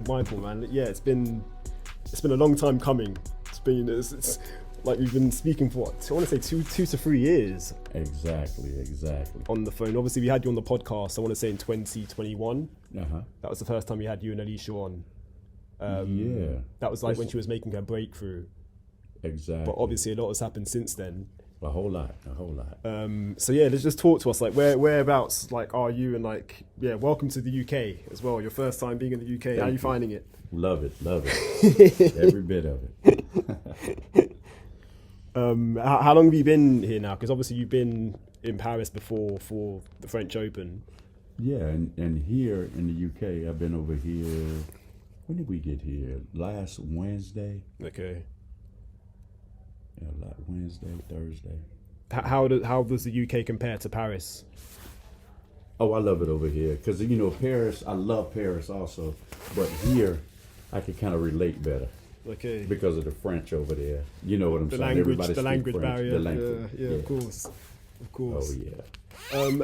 mindful, man. Yeah, it's been a long time coming. It's like we've been speaking for what, I want to say two to 3 years. Exactly. On the phone. Obviously, we had you on the podcast, I want to say in 2021. Uh-huh. That was the first time we had you and Alycia on. Yeah. That was like when she was making her breakthrough. Exactly. But obviously a lot has happened since then. A whole lot. So yeah, let's just talk to us. Like whereabouts like are you, and like welcome to the UK as well. Your first time being in the UK. How are you finding it? Love it. Every bit of it. How long have you been here now? Because obviously you've been in Paris before for the French Open. Yeah, and here in the UK, I've been over here. When did we get here? Last Wednesday. Okay. Yeah, Wednesday, Thursday. How does the UK compare to Paris? Oh, I love it over here because Paris. I love Paris also, but here I can kind of relate better. Okay. Because of the French over there. You know what I'm saying? Language, the language French, barrier. the language. Yeah, of course. Oh yeah.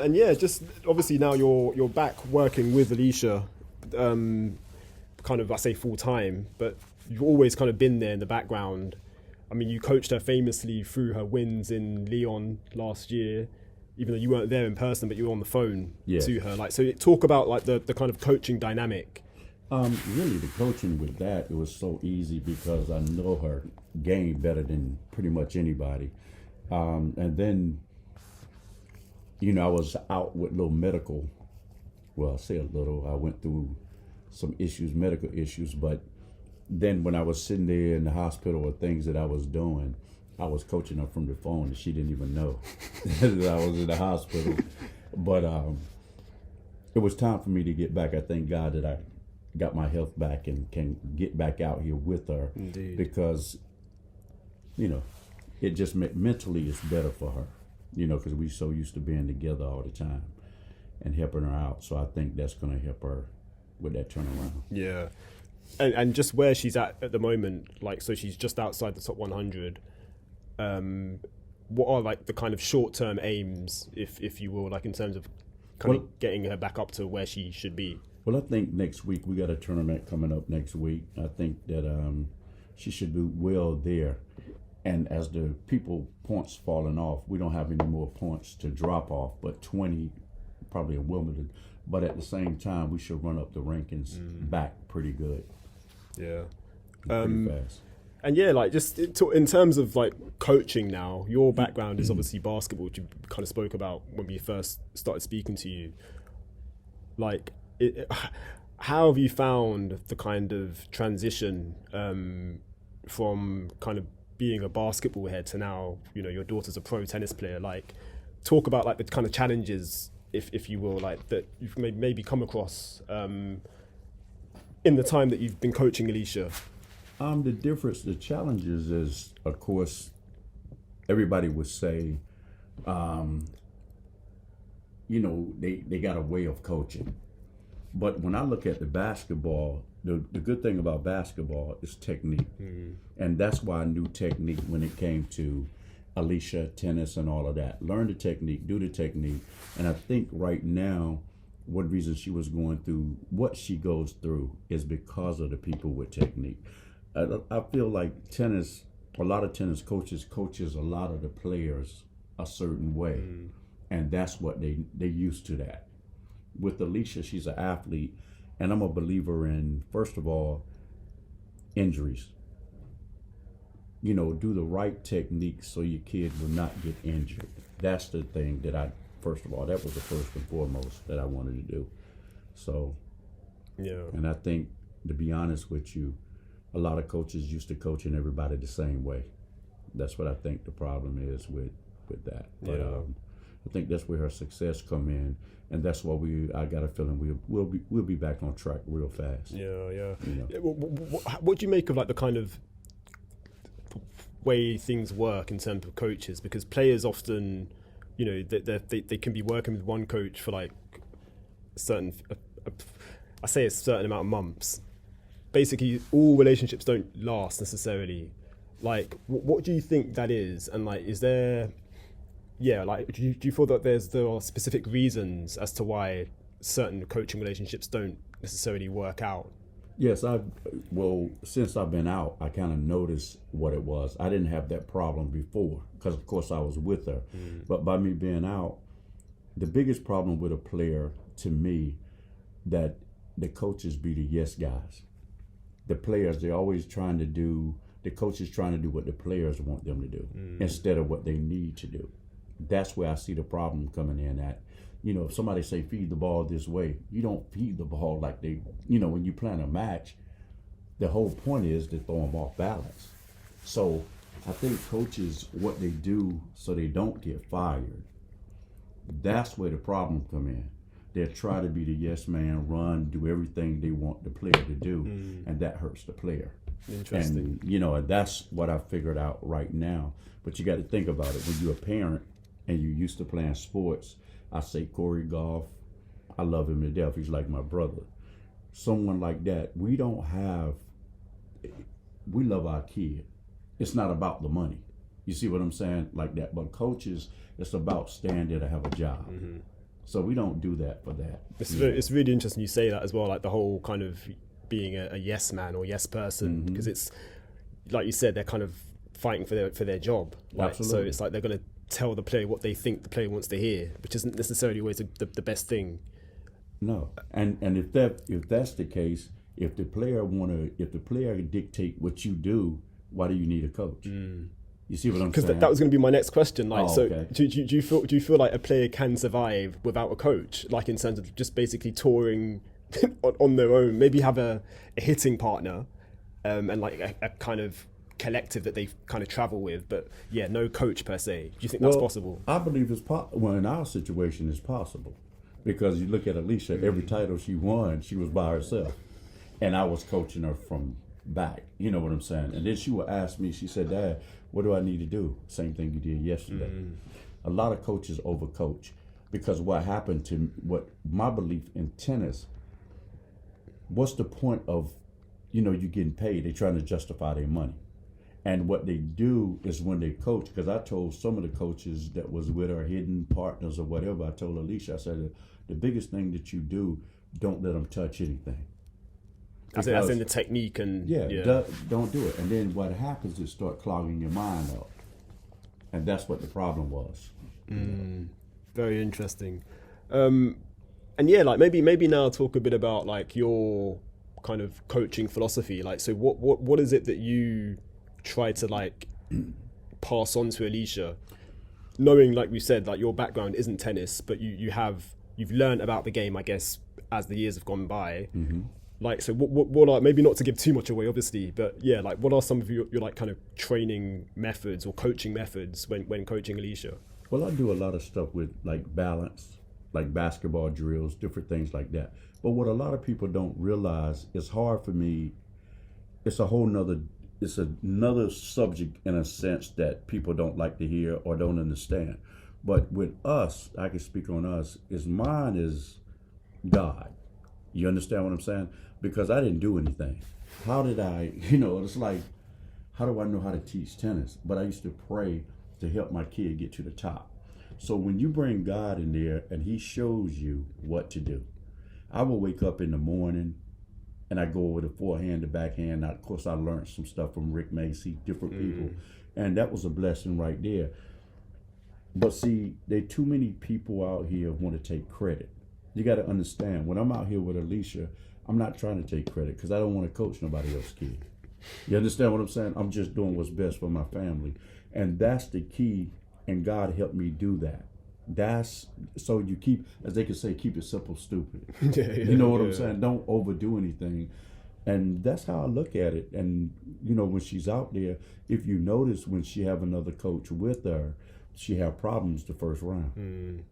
And yeah, just obviously now you're back working with Alycia, kind of I say full time, but you've always kind of been there in the background. I mean, you coached her famously through her wins in Lyon last year, even though you weren't there in person, but you were on the phone to her. Like, so talk about like the kind of coaching dynamic. Really, the coaching with that, it was so easy because I know her game better than pretty much anybody. And then, I was out with little medical. Well, I say a little. I went through some medical issues, but then when I was sitting there in the hospital or things that I was doing, I was coaching her from the phone and she didn't even know that I was in the hospital. But it was time for me to get back. I thank God that I got my health back and can get back out here with her. Indeed. Because, it just mentally is better for her, because we so used to being together all the time and helping her out. So I think that's going to help her with that turnaround. Yeah. And just where she's at the moment, like, so she's just outside the top 100. What are like the kind of short-term aims, if you will, like in terms of of getting her back up to where she should be? Well, I think next week we got a tournament coming up next week. I think that she should do well there. And as the points falling off, we don't have any more points to drop off, but 20 probably in Wimbledon. But at the same time, we should run up the rankings back pretty good. Yeah. Pretty fast. And yeah, like just in terms of like coaching now, your background is obviously basketball, which you kind of spoke about when we first started speaking to you. Like, how have you found the kind of transition from kind of being a basketball head to now, your daughter's a pro tennis player? Like, talk about like the kind of challenges, if you will, like that you've maybe come across in the time that you've been coaching Alycia. The challenges is, of course, everybody would say, they got a way of coaching. But when I look at the basketball, the good thing about basketball is technique. Mm-hmm. And that's why I knew technique when it came to Alycia, tennis, and all of that. Learn the technique, do the technique. And I think right now, one reason she was going through what she goes through is because of the people with technique. I feel like tennis, a lot of tennis coaches a lot of the players a certain way. Mm. And that's what they're used to that. With Alycia, she's an athlete, and I'm a believer in, first of all, injuries. Do the right technique so your kid will not get injured. That's the thing that first of all, that was the first and foremost that I wanted to do. So, yeah. And I think, to be honest with you, a lot of coaches used to coaching everybody the same way. That's what I think the problem is with that. But I think that's where her success come in, and that's why I got a feeling we'll be back on track real fast. Yeah. What do you make of like the kind of way things work in terms of coaches? Because players often, they can be working with one coach for like a certain amount of months. Basically, all relationships don't last necessarily. Like, what do you think that is? And like, is there, like, do you feel that there are specific reasons as to why certain coaching relationships don't necessarily work out? Yes, since I've been out, I kind of noticed what it was. I didn't have that problem before because, of course, I was with her. But by me being out, the biggest problem with a player, to me, that the coaches be the yes guys. The players, they're always trying to do, the coaches trying to do what the players want them to do instead of what they need to do. That's where I see the problem coming in at. You know, if somebody say feed the ball this way, you don't feed the ball like they, you know, when you plan a match, the whole point is to throw them off balance. So I think coaches, what they do so they don't get fired, that's where the problem come in. They try to be the yes man, run, do everything they want the player to do, and that hurts the player. Interesting. And, you know, that's what I figured out right now. But you got to think about it. When you're a parent and you're used to playing sports, I say Corey Goff, I love him to death. He's like my brother. Someone like that, we love our kid. It's not about the money. You see what I'm saying? Like that. But coaches, it's about staying there to have a job. So we don't do that for that. It's really interesting you say that as well, like the whole kind of being a yes man or yes person, because it's, like you said, they're kind of fighting for their job. Right? So it's like they're going to tell the player what they think the player wants to hear, which isn't necessarily always the best thing. No, and if that's the case, if the player dictate what you do, why do you need a coach? You see what I'm saying? Because that was going to be my next question. Like, okay. do you feel like a player can survive without a coach? Like in terms of just basically touring on their own, maybe have a hitting partner, and like a kind of collective that they kind of travel with, but yeah, no coach per se. Do you think that's possible? I believe it's possible. Well, in our situation, it's possible because you look at Alycia. Every title she won, she was by herself, and I was coaching her from back. You know what I'm saying? And then she would ask me. She said, "Dad, what do I need to do?" Same thing you did yesterday. A lot of coaches overcoach because what happened to what my belief in tennis. What's the point of, you getting paid? They're trying to justify their money. And what they do is when they coach, because I told some of the coaches that was with our hidden partners or whatever, I told Alycia, I said, the biggest thing that you do, don't let them touch anything. As in the technique and... Don't do it. And then what happens is start clogging your mind up. And that's what the problem was. Very interesting. And yeah, like maybe now talk a bit about like your kind of coaching philosophy. Like, so what is it that you try to like pass on to Alycia, knowing, like we said, like your background isn't tennis, but you've learned about the game, I guess, as the years have gone by. Like, so what are, maybe not to give too much away, obviously, but yeah, like what are some of your like kind of training methods or coaching methods when coaching Alycia? Well, I do a lot of stuff with like balance, like basketball drills, different things like that. But what a lot of people don't realize, it's hard for me. It's another subject in a sense that people don't like to hear or don't understand. But with us, I can speak on us, mine is God. You understand what I'm saying? Because I didn't do anything. How did I, it's like, how do I know how to teach tennis? But I used to pray to help my kid get to the top. So when you bring God in there and he shows you what to do, I will wake up in the morning and I go over the forehand, the backhand. Now, of course, I learned some stuff from Rick Macy, different people. And that was a blessing right there. But see, there are too many people out here who want to take credit. You got to understand, when I'm out here with Alycia, I'm not trying to take credit because I don't want to coach nobody else's kid. You understand what I'm saying? I'm just doing what's best for my family. And that's the key, and God helped me do that. So you keep, as they could say, keep it simple, stupid. You know what I'm saying? Don't overdo anything. And that's how I look at it. And, when she's out there, if you notice when she have another coach with her, she have problems the first round.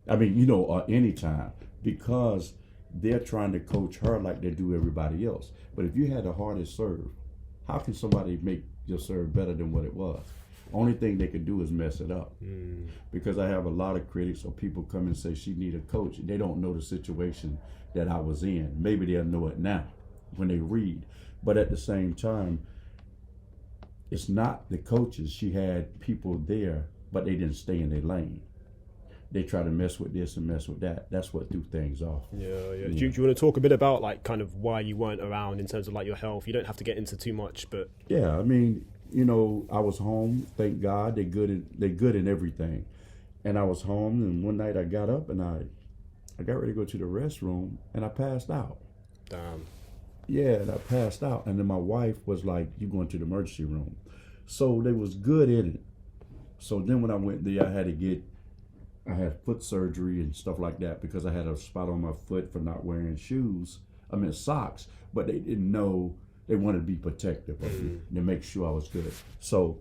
I mean, or any time, because they're trying to coach her like they do everybody else. But if you had the hardest serve, how can somebody make your serve better than what it was? Only thing they could do is mess it up. Because I have a lot of critics or people come and say she need a coach. They don't know the situation that I was in. Maybe they'll know it now when they read. But at the same time, it's not the coaches. She had people there, but they didn't stay in their lane. they try to mess with this and mess with that. That's what threw things off. Yeah. Do you want to talk a bit about like kind of why you weren't around in terms of like your health? You don't have to get into too much, but Yeah, I mean, I was home. Thank God, they're good in everything. And I was home, and one night I got up and I got ready to go to the restroom, and I passed out. damn. Yeah, and I passed out, and then my wife was like, "You going to the emergency room?" So they was good in it. So then when I went there, I had foot surgery and stuff like that because I had a spot on my foot for not wearing socks, but they didn't know. They wanted to be protective of me to make sure I was good. So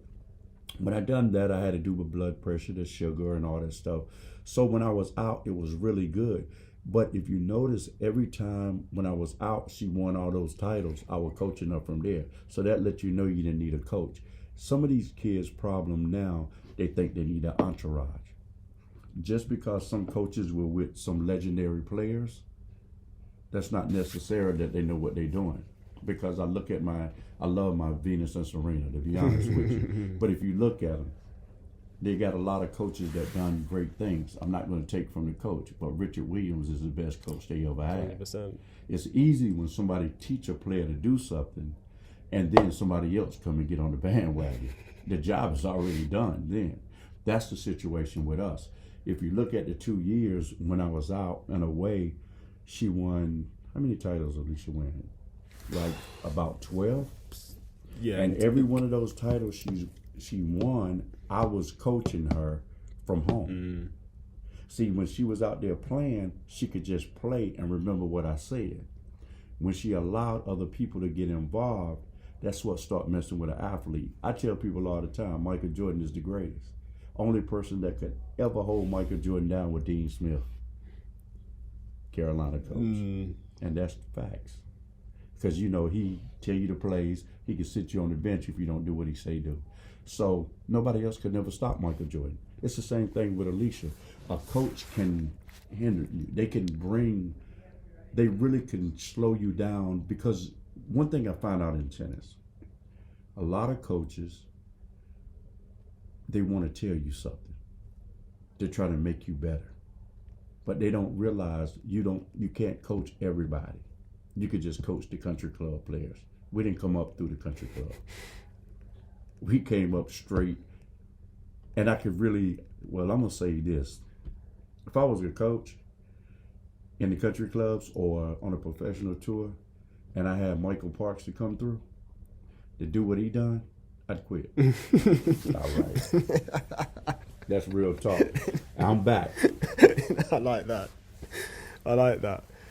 when I done that, I had to do with blood pressure, the sugar, and all that stuff. So when I was out, it was really good. But if you notice, every time when I was out, she won all those titles. I was coaching her from there. So that let you know you didn't need a coach. Some of these kids' problem now, they think they need an entourage. Just because some coaches were with some legendary players, that's not necessary that they know what they're doing. Because I love my Venus and Serena, to be honest with you. But if you look at them, they got a lot of coaches that done great things. I'm not going to take from the coach, but Richard Williams is the best coach they ever had. 100%. It's easy when somebody teach a player to do something, and then somebody else come and get on the bandwagon. The job is already done then. That's the situation with us. If you look at the 2 years when I was out and away, she won, how many titles Alycia won? Like about 12? Yeah. And every one of those titles she won, I was coaching her from home. See, when she was out there playing, she could just play and remember what I said. When she allowed other people to get involved, that's what started messing with an athlete. I tell people all the time, Michael Jordan is the greatest. Only person that could ever hold Michael Jordan down was Dean Smith, Carolina coach. And that's the facts. Because, he tell you the plays. He can sit you on the bench if you don't do what he say do. So nobody else could never stop Michael Jordan. It's the same thing with Alycia. A coach can hinder you. They really can slow you down, because one thing I found out in tennis, a lot of coaches, they want to tell you something. They're trying to make you better. But they don't realize you can't coach everybody. You could just coach the country club players. We didn't come up through the country club. We came up straight. And I could I'm going to say this. If I was a coach in the country clubs or on a professional tour, and I had Michael Parks to come through to do what he done, I'd quit. All right. That's real talk. I'm back. I like that.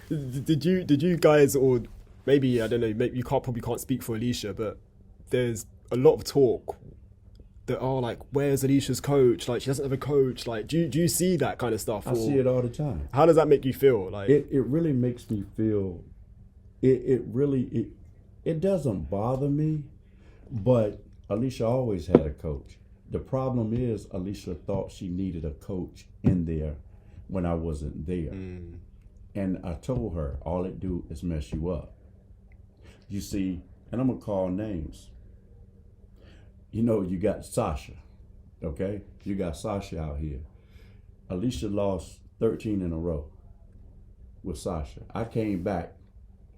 Did you guys, or maybe, I don't know, maybe you probably can't speak for Alycia, but there's a lot of talk that are like, where's Alicia's coach? Like, she doesn't have a coach. Like, do you see that kind of stuff? I see it all the time. How does that make you feel? Like, it really makes me feel. It doesn't bother me, but Alycia always had a coach. The problem is Alycia thought she needed a coach in there when I wasn't there. And I told her, all it do is mess you up. You see, and I'm going to call names. You got Sasha, okay? You got Sasha out here. Alycia lost 13 in a row with Sasha. I came back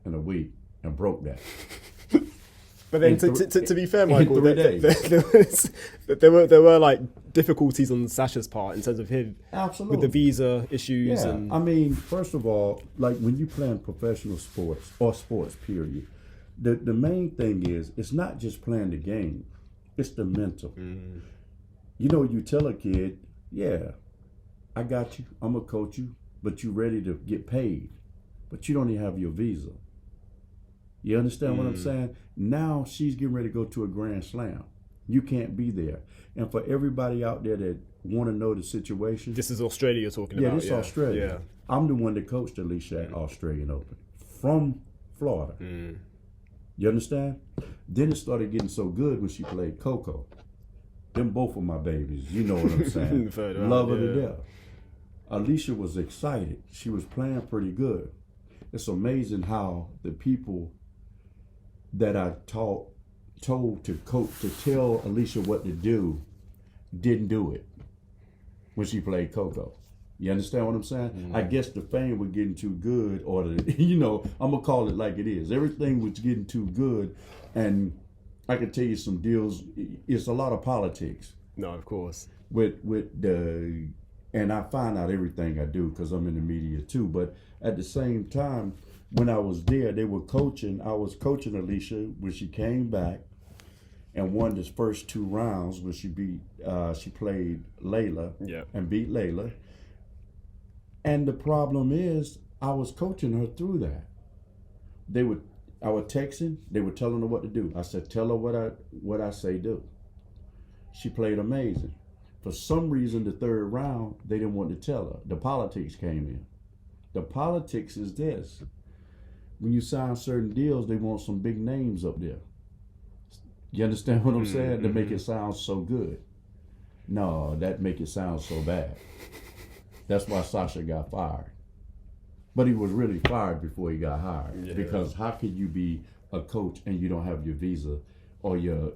in a week and broke that. But then to be fair, Michael, in 3 days. there were like difficulties on Sasha's part in terms of him Absolutely. with the visa issues. Yeah, And I mean, first of all, like when you play in professional sports or sports, period, the main thing is it's not just playing the game, it's the mental. You tell a kid, yeah, I got you, I'm gonna coach you, but you ready to get paid, but you don't even have your visa. You understand what I'm saying? Now she's getting ready to go to a Grand Slam. You can't be there. And for everybody out there that want to know the situation. This is Australia you're talking about. Yeah, this is Australia. Yeah. I'm the one that coached Alycia at Australian Open from Florida. You understand? Then it started getting so good when she played Coco. Them both of my babies. You know what I'm saying? Love her to death. Alycia was excited. She was playing pretty good. It's amazing how the people that I told to coach, to tell Alycia what to do, didn't do it when she played Coco. You understand what I'm saying? I guess the fame was getting too good, or the, I'm gonna call it like it is. Everything was getting too good, and I can tell you some deals. It's a lot of politics. No, of course. And I find out everything I do because I'm in the media too. But at the same time, when I was there, they were coaching. I was coaching Alycia when she came back and won the first 2 rounds when she played Layla and beat Layla. And the problem is, I was coaching her through that. I would texting, they were telling her what to do. I said, tell her what I say do. She played amazing. For some reason, the 3rd round, they didn't want to tell her. The politics came in. The politics is this. When you sign certain deals, they want some big names up there. You understand what I'm saying? To make it sound so good. No, that make it sound so bad. That's why Sasha got fired. But he was really fired before he got hired. Yeah. Because how could you be a coach and you don't have your visa or your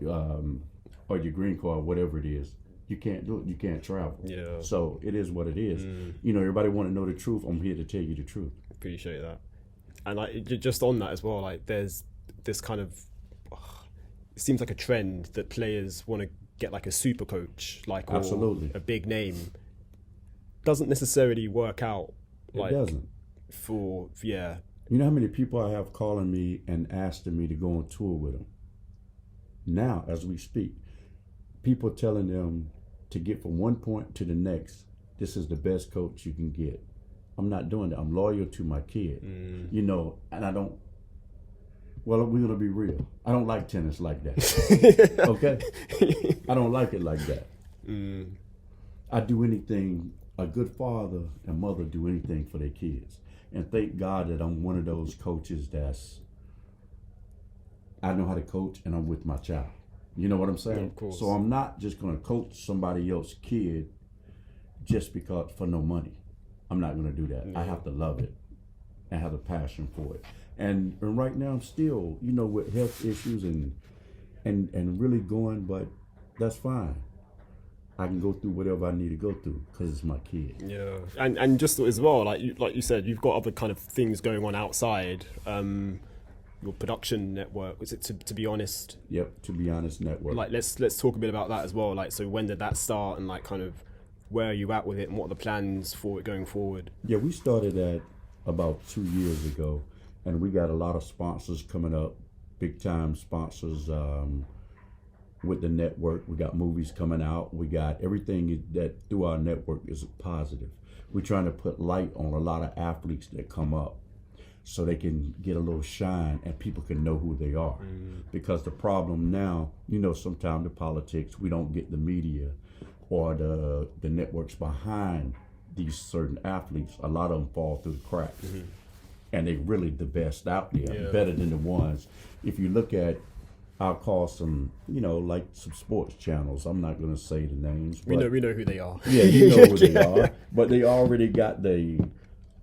green card, whatever it is? You can't do it. You can't travel. Yeah. So it is what it is. Everybody want to know the truth. I'm here to tell you the truth. Appreciate that. And like just on that as well, like there's this kind of it seems like a trend that players want to get like a super coach, like or absolutely a big name. Doesn't necessarily work out. Like, it doesn't. Yeah. You know how many people I have calling me and asking me to go on tour with them? Now, as we speak, people telling them to get from one point to the next. This is the best coach you can get. I'm not doing that. I'm loyal to my kid. And I don't. Well, we're gonna be real. I don't like tennis like that. Okay, I don't like it like that. I do anything. A good father and mother do anything for their kids, and thank God that I'm one of those coaches I know how to coach, and I'm with my child. You know what I'm saying? Yeah, of course. So I'm not just gonna coach somebody else's kid just because for no money. I'm not gonna do that. I have to love it and have a passion for it. And right now I'm still, with health issues and really going, but that's fine. I can go through whatever I need to go through because it's my kid. Yeah, and just as well, like you said, you've got other kind of things going on outside your production network. Was it to be honest? Yep, To Be Honest network. Like let's talk a bit about that as well. Like, so when did that start, and like kind of where are you at with it, and what are the plans for it going forward? Yeah, we started that about 2 years ago, and we got a lot of sponsors coming up, big time sponsors. With the network, we got movies coming out. We got everything that through our network is positive. We're trying to put light on a lot of athletes that come up so they can get a little shine and people can know who they are. Because the problem now, sometimes the politics, we don't get the media or the networks behind these certain athletes. A lot of them fall through the cracks. And they're really the best out there, better than the ones. If you look at, I'll call some, like some sports channels. I'm not going to say the names. We know who they are. Yeah, you know who they are. But they already got the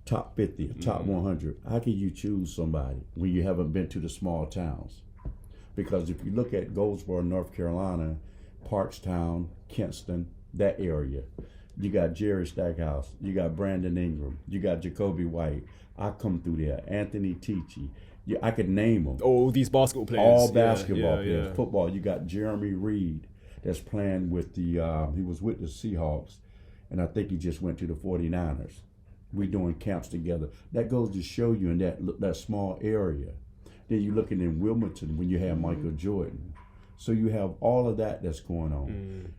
top 50, top 100. How can you choose somebody when you haven't been to the small towns? Because if you look at Goldsboro, North Carolina, Parkstown, Kinston, that area, you got Jerry Stackhouse, you got Brandon Ingram, you got Jacoby White. I come through there, Anthony Ticci. Yeah, I could name them. All these basketball players. All basketball players. Football, you got Jeremy Reed that's playing with he was with the Seahawks, and I think he just went to the 49ers. We're doing camps together. That goes to show you in that small area. Then you're looking in Wilmington when you have Michael Jordan. So you have all of that that's going on.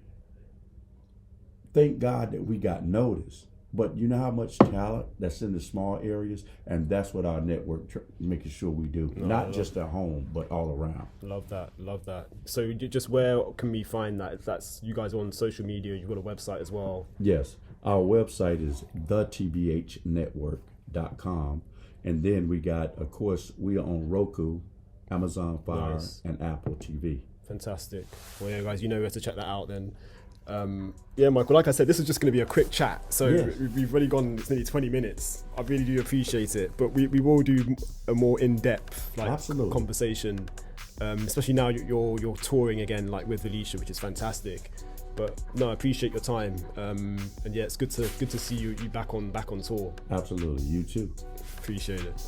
Thank God that we got noticed. But you know how much talent that's in the small areas, and that's what our network making sure we do. Not just at home, but all around. Love that. So just where can we find that? If that's you guys on social media, you've got a website as well. Yes, our website is thetbhnetwork.com, and then we got, of course, we are on Roku, Amazon Fire, and Apple TV. Fantastic. Well, yeah, guys, you know where to check that out then. Michael, like I said, this is just going to be a quick chat, so we've already gone, it's nearly 20 minutes. I really do appreciate it, but we will do a more in-depth conversation especially now you're touring again, like with Alycia, which is fantastic. But no, I appreciate your time, and yeah, it's good to see you back on tour. Absolutely, you too. Appreciate it.